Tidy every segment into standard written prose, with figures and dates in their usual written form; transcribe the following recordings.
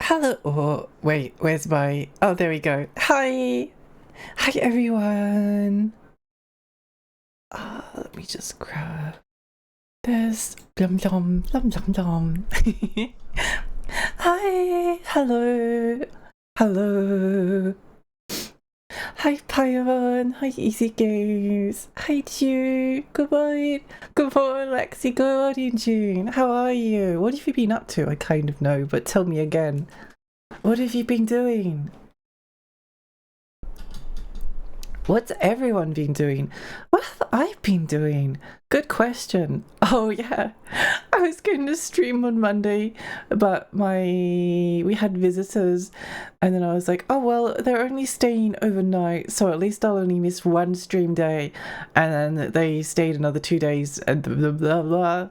Hello. Oh, wait, where's my... Oh, there we go. Hi. Hi, everyone. Let me just grab this. Blum, blum, blum, blum, blum. Hi. Hello. Hello. Hi, Pyron. Hi, Easy Games. Hi, Ju. Good morning. Good morning, Lexi. Good morning, June. How are you? What have you been up to? I kind of know, but tell me again. What have you been doing? What's everyone been doing? What have I been doing? Good question. Oh yeah, I was going to stream on Monday, but we had visitors, and then I was like, oh well, they're only staying overnight, so at least I'll only miss one stream day, and then they stayed another 2 days, and blah blah blah.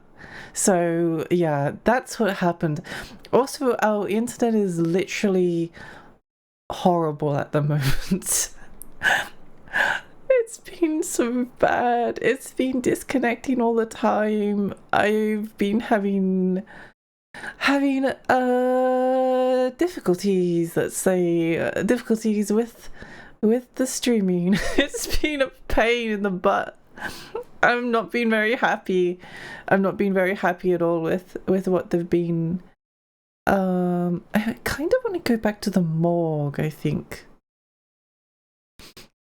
So yeah, that's what happened. Also, our internet is literally horrible at the moment. It's been so bad. It's been disconnecting all the time. I've been having difficulties, let's say, difficulties with the streaming. It's been a pain in the butt. I'm not being very happy. I'm not being very happy at all with what they've been. I kind of want to go back to the morgue, I think.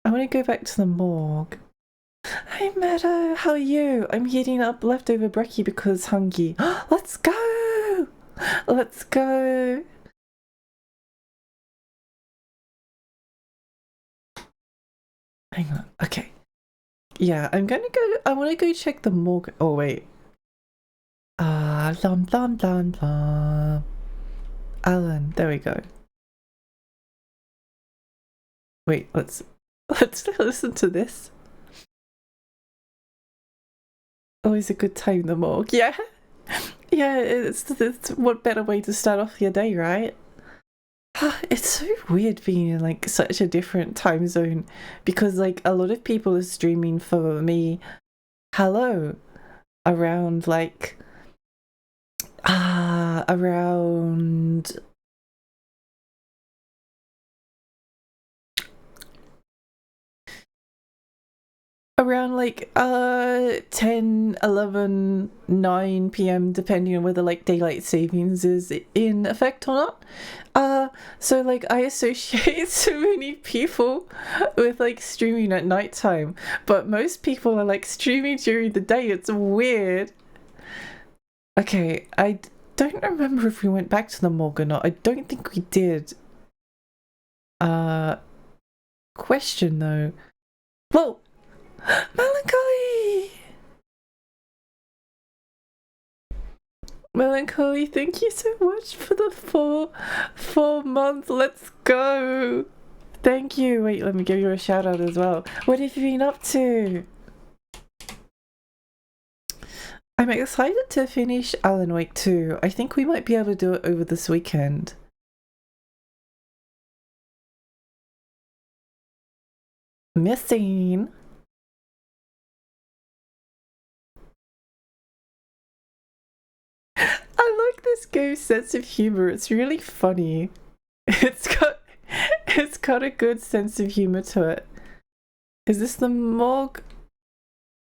I want to go back to the morgue. Hi Meadow, how are you? I'm heating up leftover brekkie because hungry. Let's go! Let's go! Hang on, okay. Yeah, I want to go check the morgue. Oh wait. Lum lum lum lum. Alan, there we go. Wait, let's listen to this. Always a good time, the morgue. Yeah. Yeah, it's what better way to start off your day, right? It's so weird being in like such a different time zone because like a lot of people are streaming for me. Hello, around like around like 10, 11, 9 p.m. depending on whether like daylight savings is in effect or not. So like I associate so many people with like streaming at nighttime, but most people are like streaming during the day. It's weird. Okay, I don't remember if we went back to the morgue or not. I don't think we did. question though. Whoa! Melancholy! Melancholy, thank you so much for the four month. Let's go! Thank you. Wait, let me give you a shout out as well. What have you been up to? I'm excited to finish Alan Wake 2. I think we might be able to do it over this weekend. Missing. I like this game's sense of humor. It's really funny. It's got a good sense of humor to it. Is this the morgue?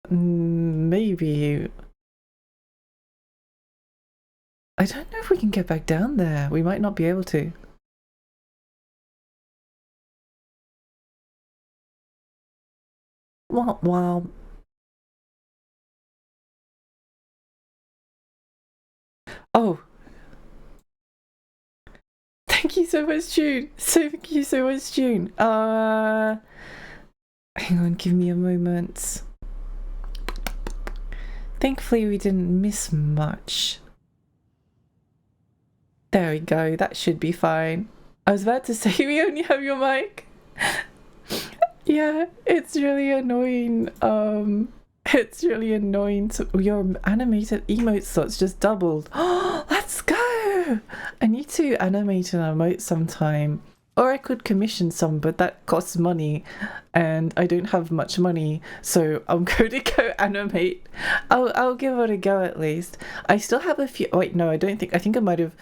Maybe. I don't know if we can get back down there. We might not be able to. Wow. Oh. Thank you so much, June. Thank you so much, June. Hang on, give me a moment. Thankfully, we didn't miss much. There we go. That should be fine. I was about to say we only have your mic. Yeah, it's really annoying. It's really annoying. Your animated emote slots just doubled. Let's go! I need to animate an emote sometime. Or I could commission some, but that costs money. And I don't have much money. So I'm going to go animate. I'll give it a go at least. I still have a few... Wait, no, I don't think... I think I might have...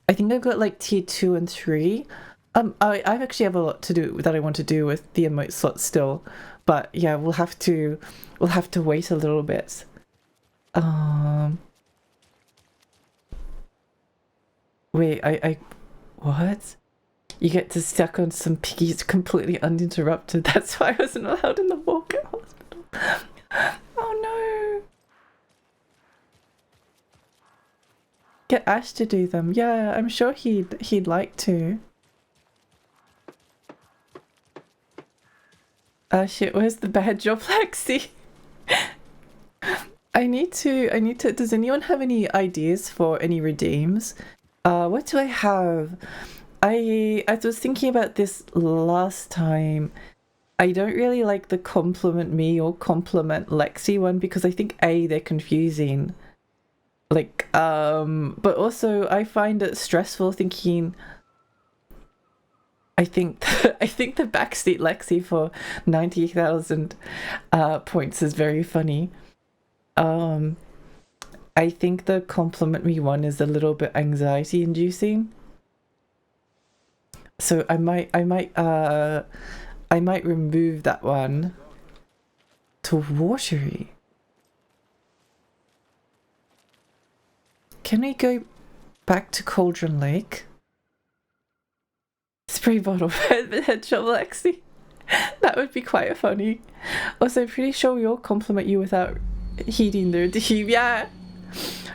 I think I've got like tier 2 and 3. I actually have a lot to do that I want to do with the emote slot still, but yeah, we'll have to wait a little bit. Wait, I what? You get to stuck on some piggies completely uninterrupted. That's why I wasn't allowed in the walk-in hospital. Oh no! Get Ash to do them. Yeah, I'm sure he'd like to. Shit, where's the bad job, Lexi? I need to, does anyone have any ideas for any redeems? What do I have? I was thinking about this last time. I don't really like the compliment me or compliment Lexi one because I think they're confusing. Like, but also I find it stressful thinking... I think the backseat Lexi for 90,000 points is very funny. I think the compliment me one is a little bit anxiety inducing. So I might remove that one to watery. Can we go back to Cauldron Lake? Spray bottle headshot Lexi. That would be quite funny. Also, I'm pretty sure we all compliment you without heeding the redeem. Yeah.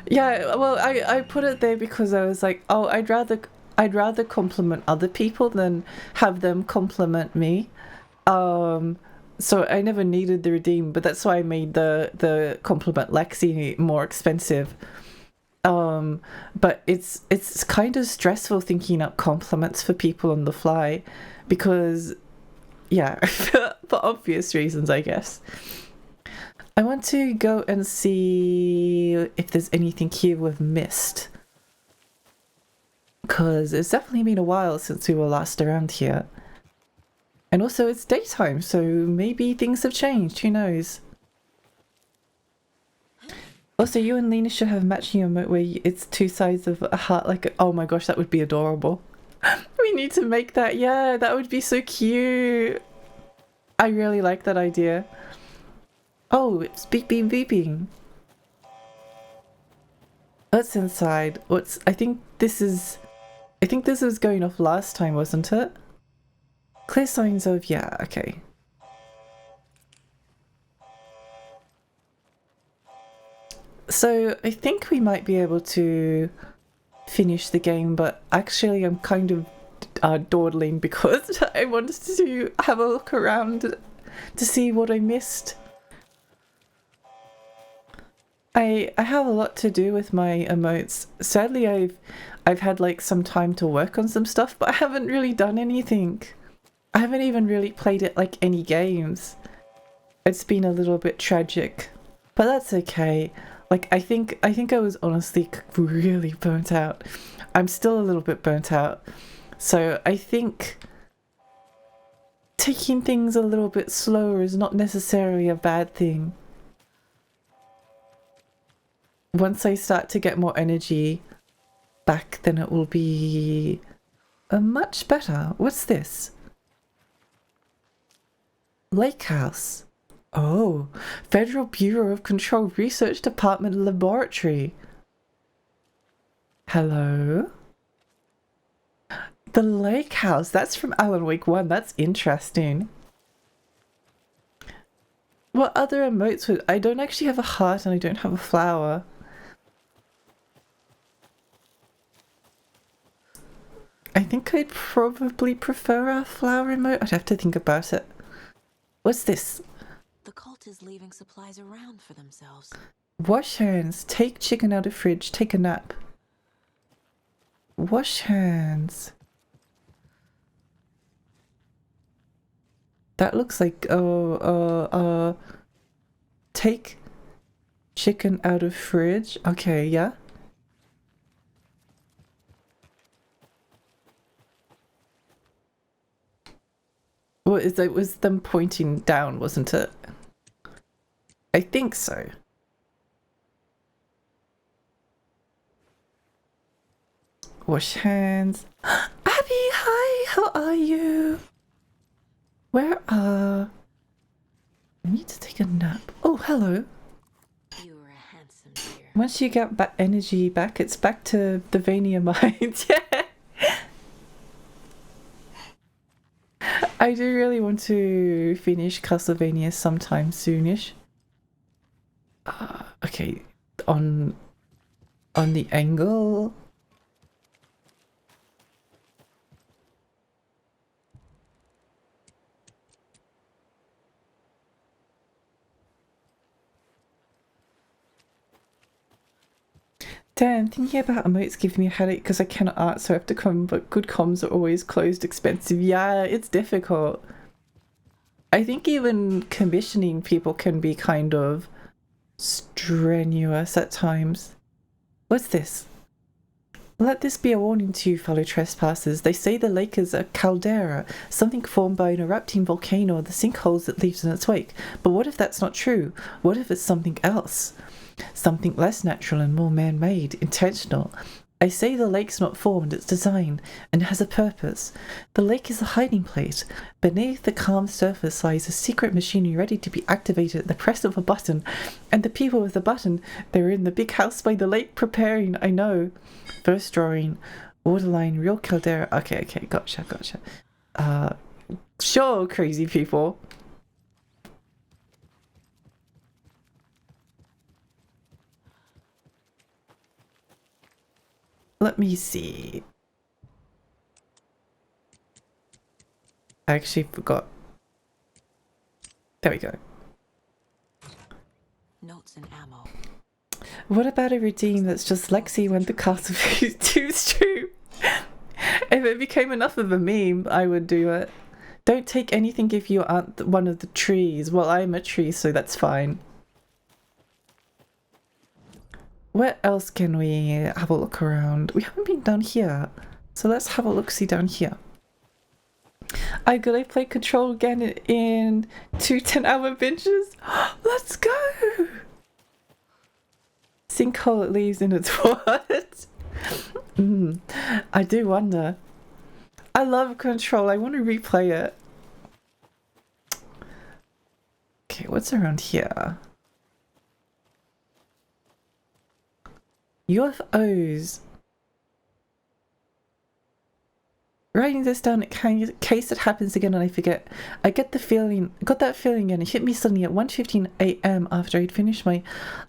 Well, I put it there because I was like, oh, I'd rather compliment other people than have them compliment me. So I never needed the redeem, but that's why I made the compliment Lexi more expensive. But it's kind of stressful thinking up compliments for people on the fly because, yeah, for obvious reasons, I guess. I want to go and see if there's anything here we've missed. Because it's definitely been a while since we were last around here. And also it's daytime, so maybe things have changed, who knows? Also, you and Lena should have matching emote where it's two sides of a heart, like, oh my gosh, that would be adorable. We need to make that, yeah, that would be so cute. I really like that idea. Oh, it's beep beep beeping. What's inside? I think this was going off last time, wasn't it? Clear signs of, yeah, okay. So I think we might be able to finish the game, but actually I'm kind of dawdling because I wanted to have a look around to see what I missed. I have a lot to do with my emotes. Sadly, I've had like some time to work on some stuff, but I haven't really done anything. I haven't even really played it like any games. It's been a little bit tragic, but that's okay. Like I think I was honestly really burnt out. I'm still a little bit burnt out. So I think taking things a little bit slower is not necessarily a bad thing. Once I start to get more energy back, then it will be much better. What's this? Lake House. Oh, Federal Bureau of Control Research Department Laboratory. Hello? The Lake House. That's from Alan Wake 1. That's interesting. What other emotes would... I don't actually have a heart and I don't have a flower. I think I'd probably prefer a flower emote. I'd have to think about it. What's this? The cult is leaving supplies around for themselves. Wash hands. Take chicken out of fridge. Take a nap. Wash hands. That looks like take chicken out of fridge. Okay, yeah. What is it? Was them pointing down, wasn't it? I think so. Wash hands. Abby, hi, how are you? Where are... I need to take a nap. Oh, hello. You were a handsome dear. Once you get back energy back, it's back to the Vania Mines. Yeah. I do really want to finish Castlevania sometime soonish. Okay, on the angle. Damn, thinking about emotes gives me a headache because I cannot art, so I have to come, but good comms are always closed, expensive. Yeah, it's difficult. I think even commissioning people can be kind of strenuous at times. What's this? Let this be a warning to you, fellow trespassers. They say the lake is a caldera, something formed by an erupting volcano or the sinkholes it leaves in its wake. But what if that's not true? What if it's something else? Something less natural and more man-made, intentional. I say the lake's not formed, it's designed, and has a purpose. The lake is a hiding place. Beneath the calm surface lies a secret machinery ready to be activated at the press of a button. And the people with the button, they're in the big house by the lake preparing, I know. First drawing, waterline, real caldera. Okay, gotcha. Sure, crazy people. Let me see. I actually forgot. There we go. Notes and ammo. What about a redeem that's just Lexi went to Castle Tooth Troop? If it became enough of a meme, I would do it. Don't take anything if you aren't one of the trees. Well, I'm a tree, so that's fine. Where else can we have a look around? We haven't been down here, so let's have a look-see down here. I gotta play Control again in 2 10-hour binges. Let's go! Sinkhole it leaves in its what? I do wonder. I love Control. I want to replay it. Okay, what's around here? UFOs. Writing this down in case it happens again and I forget. I got that feeling and it hit me suddenly at 1:15 a.m. after I'd finished my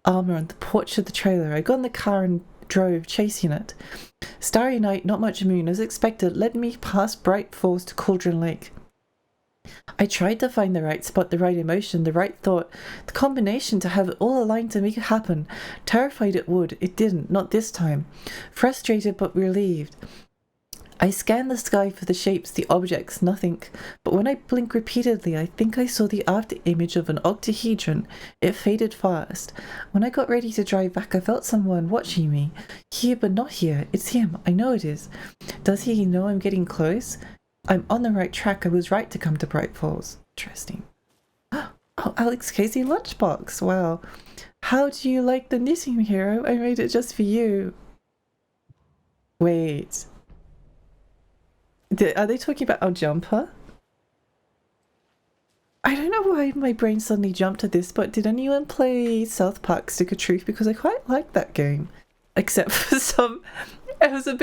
armor on the porch of the trailer. I got in the car and drove, chasing it. Starry night, not much moon, as expected, led me past Bright Falls to Cauldron Lake. I tried to find the right spot, the right emotion, the right thought, the combination to have it all aligned to make it happen. Terrified it would. It didn't, not this time. Frustrated but relieved. I scanned the sky for the shapes, the objects, nothing. But when I blinked repeatedly, I think I saw the after image of an octahedron. It faded fast. When I got ready to drive back, I felt someone watching me. Here, but not here. It's him. I know it is. Does he know I'm getting close? I'm on the right track. I was right to come to Bright Falls. Interesting. Oh, Alex Casey Lunchbox. Wow. How do you like the knitting, hero? I made it just for you. Wait. Are they talking about our jumper? I don't know why my brain suddenly jumped to this, but did anyone play South Park Stick of Truth? Because I quite like that game. Except for some... It was a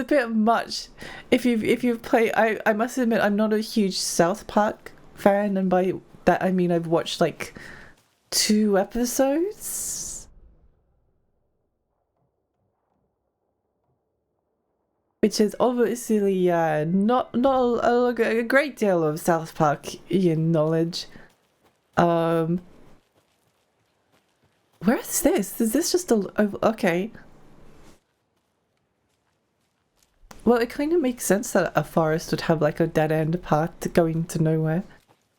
bit much. If you've played... I must admit, I'm not a huge South Park fan, and by that I mean I've watched like 2 episodes. Which is obviously not a great deal of South Park knowledge. Where is this? Is this just a... Oh, okay. Well, it kind of makes sense that a forest would have like a dead-end path going to nowhere.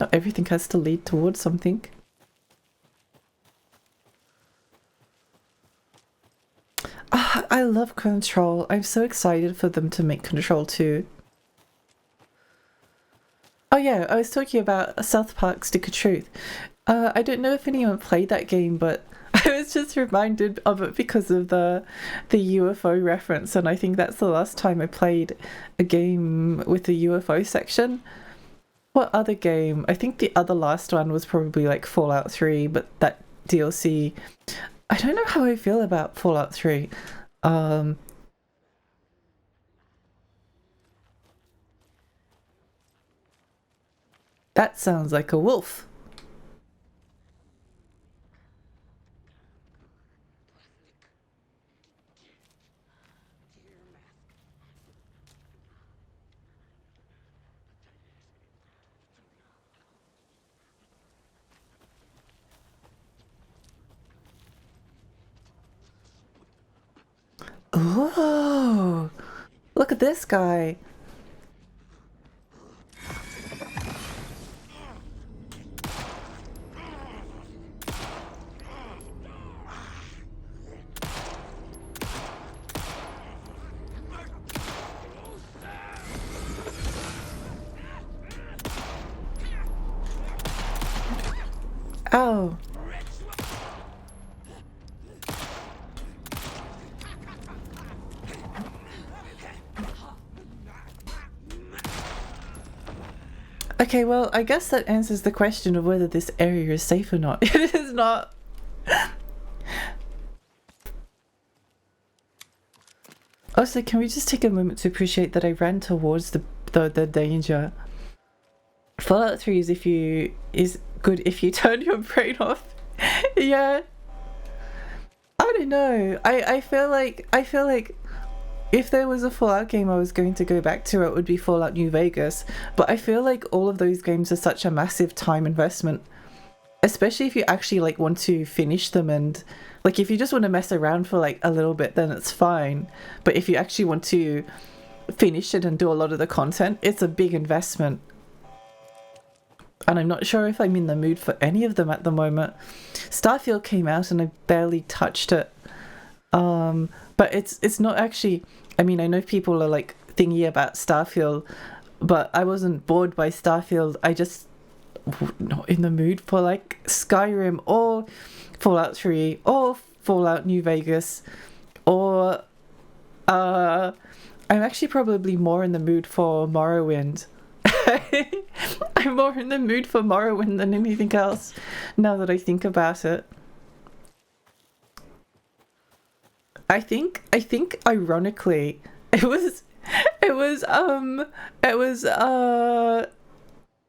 Not everything has to lead towards something. I love Control. I'm so excited for them to make Control 2. Oh yeah, I was talking about South Park Stick of Truth. I don't know if anyone played that game, but I was just reminded of it because of the UFO reference, and I think that's the last time I played a game with a UFO section. What other game? I think the other last one was probably like Fallout 3, but that DLC... I don't know how I feel about Fallout 3. That sounds like a wolf. Oh, look at this guy. Oh. Okay, well, I guess that answers the question of whether this area is safe or not. It is not. Also, can we just take a moment to appreciate that I ran towards the danger? Fallout 3 is good if you turn your brain off. Yeah. I don't know. I feel like if there was a Fallout game I was going to go back to, it would be Fallout New Vegas. But I feel like all of those games are such a massive time investment, especially if you actually like want to finish them, and like if you just want to mess around for like a little bit, then it's fine. But if you actually want to finish it and do a lot of the content, it's a big investment. And I'm not sure if I'm in the mood for any of them at the moment. Starfield came out and I barely touched it. But it's not actually... I mean, I know people are like thingy about Starfield, but I wasn't bored by Starfield. I just not in the mood for like Skyrim or Fallout 3 or Fallout New Vegas, or I'm actually probably more in the mood for Morrowind. I'm more in the mood for Morrowind than anything else now that I think about it. I think ironically it was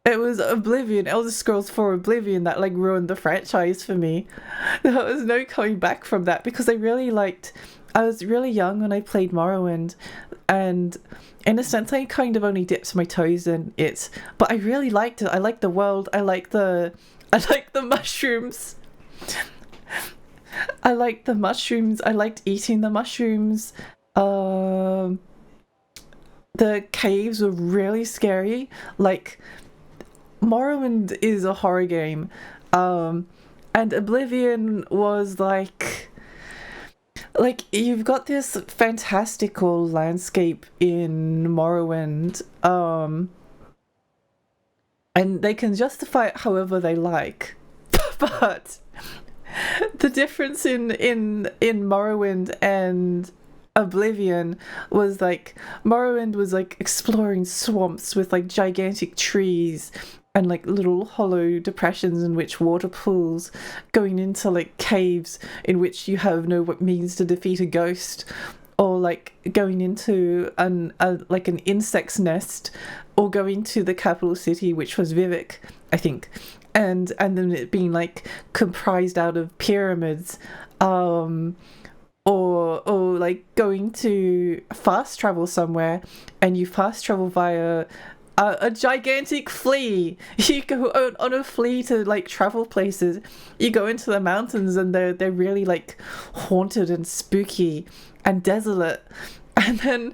It was Oblivion, Elder Scrolls 4 Oblivion that like ruined the franchise for me. There was no coming back from that because I was really young when I played Morrowind, and in a sense I kind of only dipped my toes in it, but I really liked it. I liked the world, I liked the mushrooms. I liked the mushrooms, I liked eating the mushrooms. The caves were really scary. Like, Morrowind is a horror game, and Oblivion was like you've got this fantastical landscape in Morrowind, and they can justify it however they like, but the difference in Morrowind and Oblivion was like Morrowind was like exploring swamps with like gigantic trees and like little hollow depressions in which water pools, going into like caves in which you have no means to defeat a ghost, or like going into an insect's nest, or going to the capital city, which was Vivek, I think, and then it being like comprised out of pyramids, or like going to fast travel somewhere, and you fast travel via a gigantic flea. You go on a flea to like travel places. You go into the mountains and they're really like haunted and spooky and desolate. And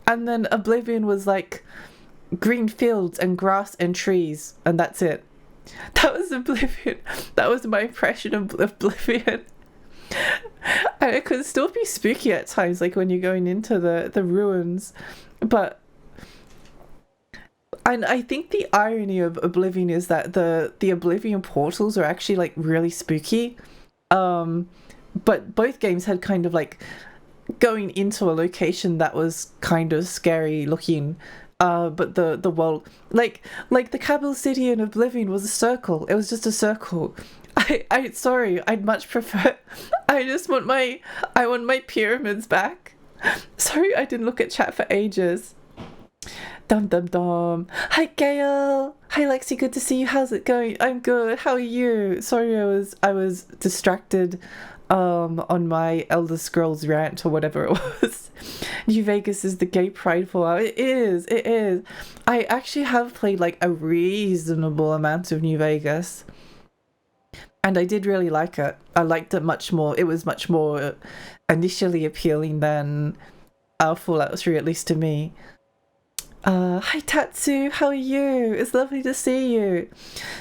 then Oblivion was like green fields and grass and trees, and that's it. That was Oblivion. That was my impression of Oblivion. And it could still be spooky at times, like when you're going into the ruins, but and I think the irony of Oblivion is that the Oblivion portals are actually like really spooky, but both games had kind of like going into a location that was kind of scary looking, but the world, like the capital city in Oblivion was a circle. It was just a circle. I sorry, I'd much prefer, I want my pyramids back. Sorry, I didn't look at chat for ages. Dum dum dum. Hi Gail. Hi Lexi, good to see you. How's it going? I'm good. How are you? Sorry, I was distracted on my Elder Scrolls rant or whatever it was. New Vegas is the gay pride for. It is. I actually have played like a reasonable amount of New Vegas, and I did really like it. I liked it much more. It was much more initially appealing than Fallout 3, at least to me. Hi Tatsu, how are you? It's lovely to see you.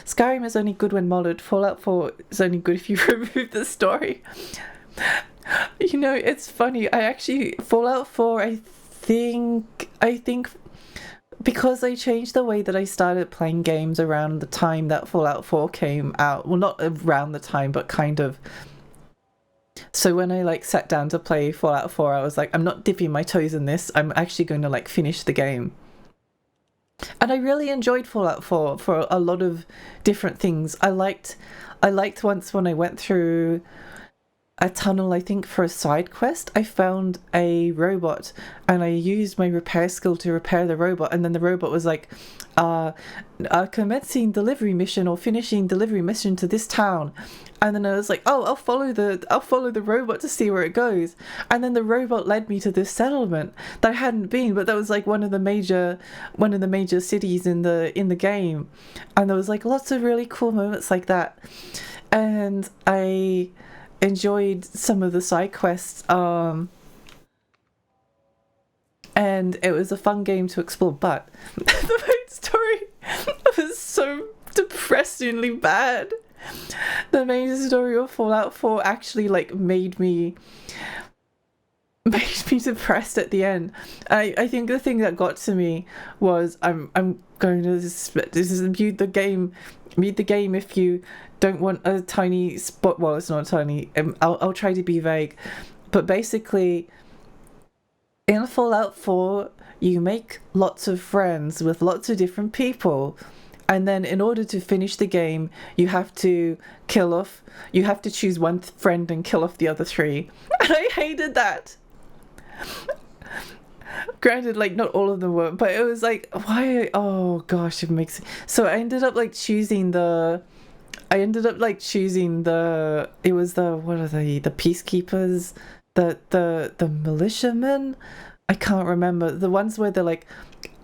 Skyrim is only good when modded. Fallout 4 is only good if you remove the story. You know, it's funny. Fallout 4, I think because I changed the way that I started playing games around the time that Fallout 4 came out. Well, not around the time, but kind of. So when I like sat down to play Fallout 4, I was like, I'm not dipping my toes in this. I'm actually going to like finish the game. And I really enjoyed Fallout 4 for a lot of different things. I liked once when I went through a tunnel, I think for a side quest, I found a robot and I used my repair skill to repair the robot, and then the robot was like, commencing delivery mission or finishing delivery mission to this town. And then I was like, oh, I'll follow the robot to see where it goes. And then the robot led me to this settlement that I hadn't been, but that was like one of the major cities in the game. And there was like lots of really cool moments like that. And I enjoyed some of the side quests, and it was a fun game to explore, but the main story was so depressingly bad. The main story of Fallout 4 actually like made me depressed at the end. I think the thing that got to me was I'm going to mute the game if you don't want a tiny spot. Well, it's not tiny. I'll try to be vague, but basically in Fallout 4 you make lots of friends with lots of different people, and then in order to finish the game you have to choose one friend and kill off the other three, and I hated that. Granted, like not all of them were, but it was like, why? Oh gosh, it makes. So I ended up like choosing the. It was the, what are they? The peacekeepers, the militiamen. I can't remember the ones where they're like,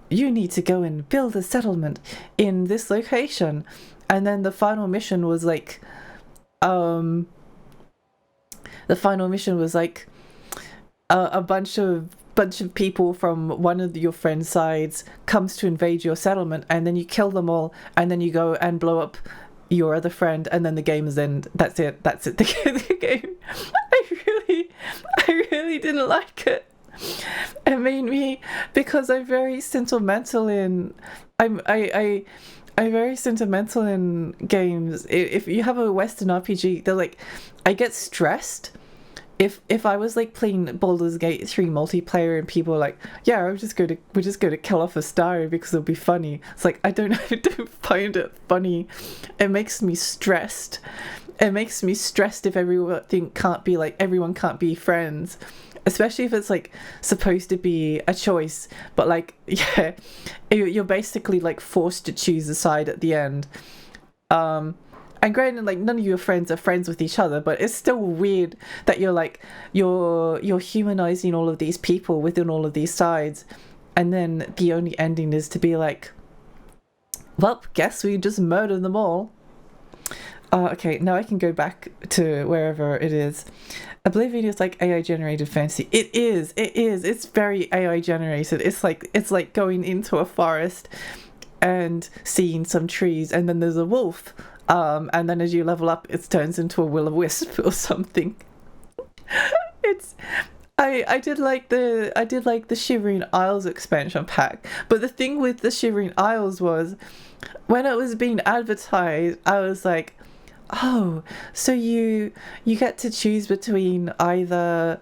you need to go and build a settlement in this location, and then the final mission was like, the final mission was like a bunch of people from one of your friends' sides comes to invade your settlement, and then you kill them all, and then you go and blow up your other friend, and then the game is end. That's it. The game. I really didn't like it. It made me, because I'm very sentimental in I'm very sentimental in games. If you have a Western RPG, they're like, I get stressed if I was like playing Baldur's Gate 3 multiplayer and people are like, yeah, we're just going to kill off a star because it'll be funny. It's like, I don't find it funny. It makes me stressed. It makes me stressed if everyone can't be friends. Especially if it's like supposed to be a choice, but like, yeah, you're basically like forced to choose a side at the end. And granted, like none of your friends are friends with each other, but it's still weird that you're humanizing all of these people within all of these sides, and then the only ending is to be like, well, guess we just murdered them all. Okay, now I can go back to wherever it is. Oblivion is like AI generated fantasy. It is. It's very AI generated. It's like going into a forest and seeing some trees, and then there's a wolf. And then as you level up, it turns into a will-o-wisp or something. I did like the Shivering Isles expansion pack, but the thing with the Shivering Isles was, when it was being advertised, I was like, oh, so you get to choose between either,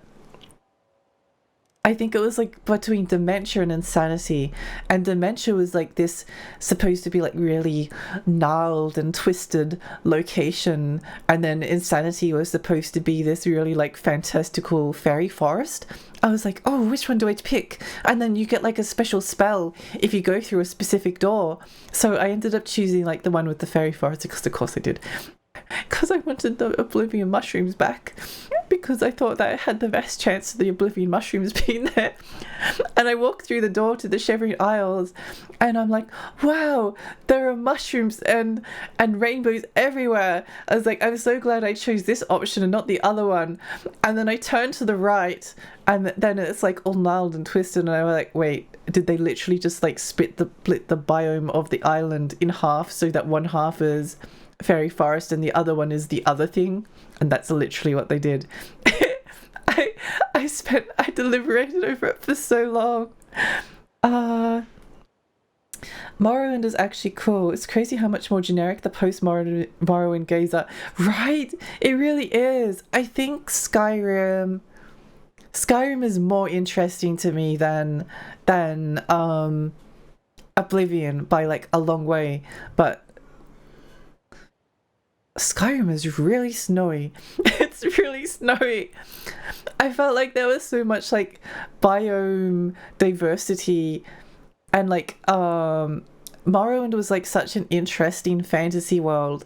I think it was like between dementia and insanity, and dementia was like this supposed to be like really gnarled and twisted location, and then insanity was supposed to be this really like fantastical fairy forest. I was like, oh, which one do I pick? And then you get like a special spell if you go through a specific door. So I ended up choosing like the one with the fairy forest, because of course I did, because I wanted the Oblivion mushrooms back, because I thought that it had the best chance of the Oblivion mushrooms being there. And I walked through the door to the Shivering Isles, and I'm like, wow, there are mushrooms and rainbows everywhere. I was like, I'm so glad I chose this option and not the other one. And then I turned to the right, and then it's like all gnarled and twisted, and I was like, wait, did they literally just like split the biome of the island in half, so that one half is fairy forest and the other one is the other thing? And that's literally what they did. I deliberated over it for so long. Morrowind is actually cool. It's crazy how much more generic the post-Morrowind games are. Right? It really is. I think Skyrim is more interesting to me than Oblivion by like a long way, but Skyrim is really snowy. It's really snowy. I felt like there was so much like biome diversity, and like Morrowind was like such an interesting fantasy world.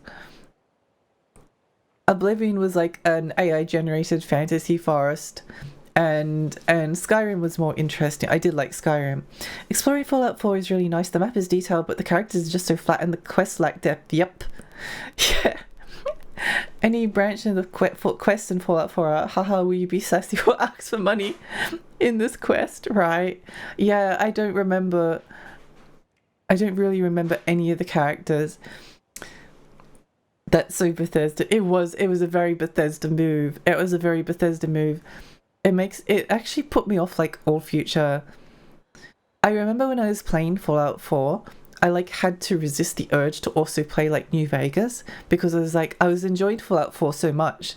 Oblivion was like an AI generated fantasy forest, and Skyrim was more interesting. I did like Skyrim. Exploring Fallout 4 is really nice. The map is detailed, but the characters are just so flat and the quests lack depth. Yep. Yeah. Any branch in the quest in Fallout 4 are, haha, will you be sassy or ask for money in this quest, right? Yeah, I don't really remember any of the characters. That's so Bethesda. It was a very Bethesda move. It actually put me off like all future. I remember when I was playing Fallout 4, I like had to resist the urge to also play like New Vegas, because I was enjoying Fallout 4 so much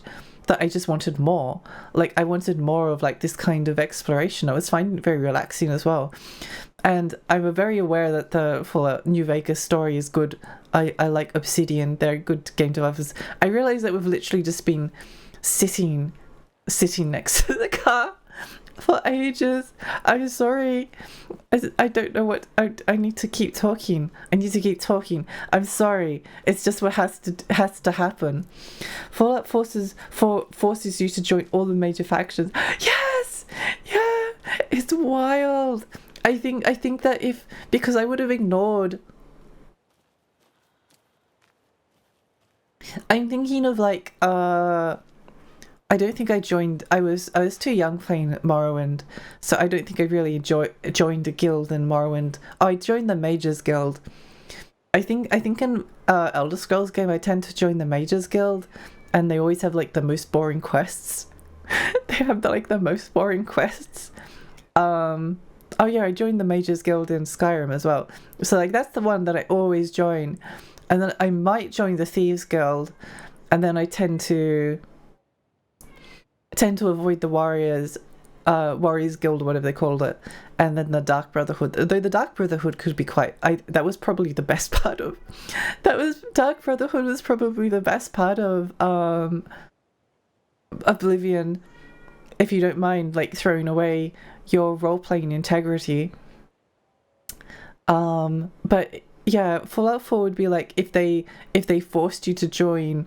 that I just wanted more. Like I wanted more of like this kind of exploration. I was finding it very relaxing as well. And I'm very aware that the Fallout New Vegas story is good. I like Obsidian, they're good game developers. I realize that we've literally just been sitting next to the car for ages. I'm sorry. I don't know what I need to keep talking. I need to keep talking. I'm sorry. It's just what has to happen. Fallout forces you to join all the major factions. Yes, yeah, it's wild. I think that because I would have ignored. I'm thinking of like I don't think I joined. I was too young playing Morrowind, so I don't think I really joined a guild in Morrowind. I joined the Mages Guild. I think in Elder Scrolls game I tend to join the Mages Guild, and they always have like the most boring quests. They have the most boring quests. Oh yeah, I joined the Mages Guild in Skyrim as well. So like that's the one that I always join, and then I might join the Thieves Guild, and then I tend to avoid the Warriors Guild, whatever they called it, and then the Dark Brotherhood. Though the Dark Brotherhood could be that was probably the best part of Dark Brotherhood was probably the best part of Oblivion, if you don't mind like throwing away your role-playing integrity. But yeah, Fallout 4 would be like if they forced you to join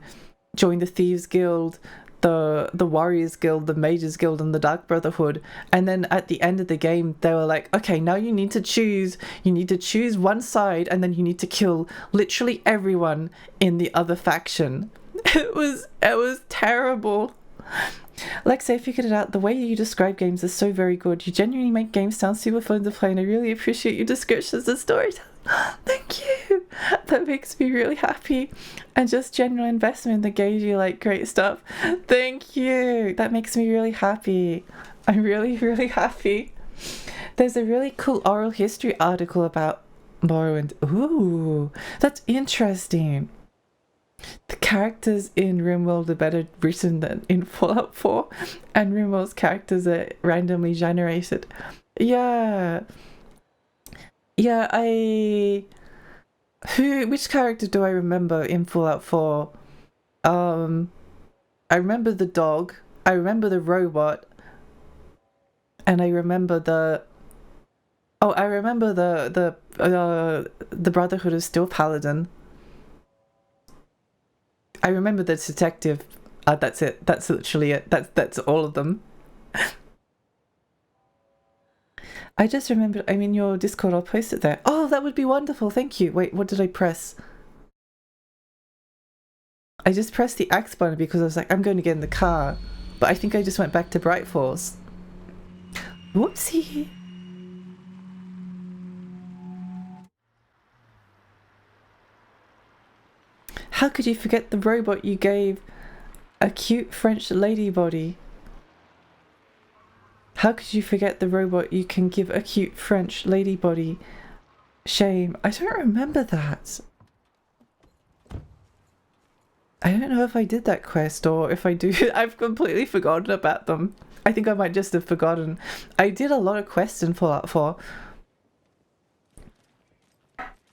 the Thieves Guild, the Warriors Guild, the Mages Guild, and the Dark Brotherhood, and then at the end of the game they were like, okay, now you need to choose one side, and then you need to kill literally everyone in the other faction. It was terrible. Lexa, I figured it out. The way you describe games is so very good. You genuinely make games sound super fun to play, and I really appreciate your descriptions and stories. Thank you. That makes me really happy. And just general investment that gave you like great stuff. Thank you. That makes me really happy. I'm really, really happy. There's a really cool oral history article about Morrowind. Ooh, that's interesting. The characters in RimWorld are better written than in Fallout 4, and RimWorld's characters are randomly generated. Yeah. Yeah, which character do I remember in Fallout 4? I remember the dog, I remember the robot, and I remember the Brotherhood of Steel Paladin. I remember the detective. That's it. That's literally it. That's all of them. I just remembered I'm in your Discord. I'll post it there. Oh, that would be wonderful. Thank you. Wait, what did I press? I just pressed the X button because I was like, I'm going to get in the car. But I think I just went back to Bright Falls. Whoopsie. How could you forget the robot you gave a cute French lady body? How could you forget the robot you can give a cute French lady body? Shame. I don't remember that. I don't know if I did that quest or if I do. I've completely forgotten about them. I think I might just have forgotten. I did a lot of quests in Fallout 4.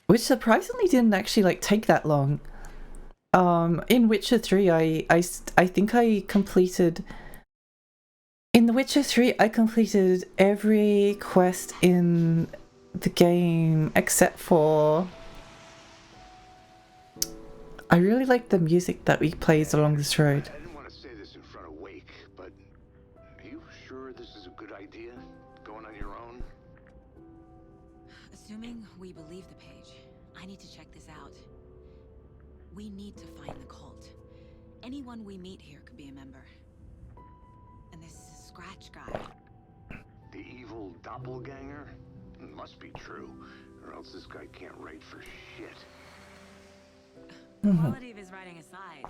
Which surprisingly didn't actually like take that long. In Witcher 3 I think I completed... In The Witcher 3 I completed every quest in the game except for... I really like the music that plays along this road. I didn't want to say this in front of Wake, but are you sure this is a good idea? Going on your own? Assuming we believe the page, I need to check this out. We need to find the cult. Anyone we meet here could be a member. And this Scratch guy. The evil doppelganger? It must be true, or else this guy can't write for shit. The quality of his writing aside,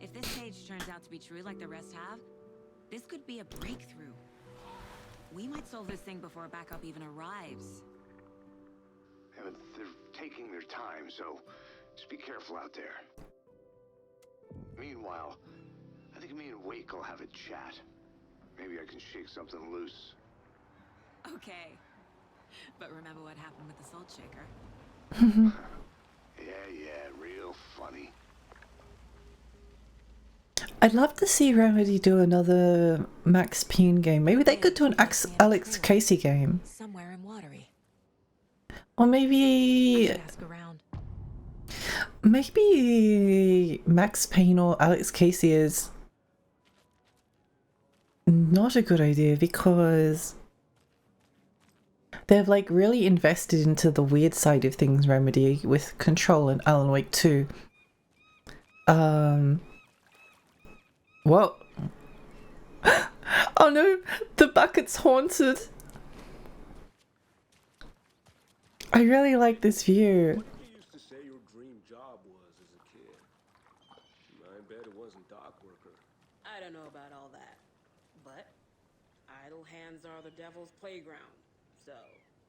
if this page turns out to be true like the rest have, this could be a breakthrough. We might solve this thing before backup even arrives. Yeah, but they're taking their time, so just be careful out there. Meanwhile, I think me and Wake will have a chat. Maybe I can shake something loose. Okay. But remember what happened with the Salt Shaker? Yeah, real funny. I'd love to see Remedy do another Max Payne game. Maybe they could do an Alex Casey game. Somewhere in Watery. Or I maybe should ask around. maybe Max Payne or Alex Casey is not a good idea because they've like really invested into the weird side of things, Remedy, with Control and Alan Wake 2. What? Oh no, the bucket's haunted. I really like this view. What you used to say your dream job was as a kid? I bet it wasn't dock worker. I don't know about all that, but idle hands are the devil's playground, so...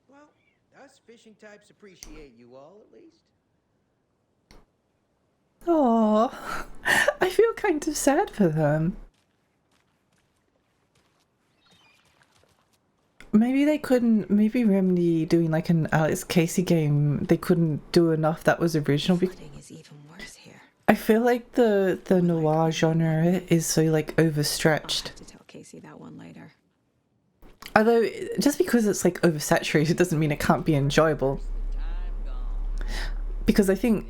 Well, us fishing types appreciate you all, at least. Oh, I feel kind of sad for them. Maybe they couldn't, maybe Remedy doing like an Alex Casey game, they couldn't do enough that was original. Flooding is even worse here. I feel like the noir genre is so like I'll overstretched. have to tell Casey that one later. Although, just because it's like oversaturated doesn't mean it can't be enjoyable. Because I think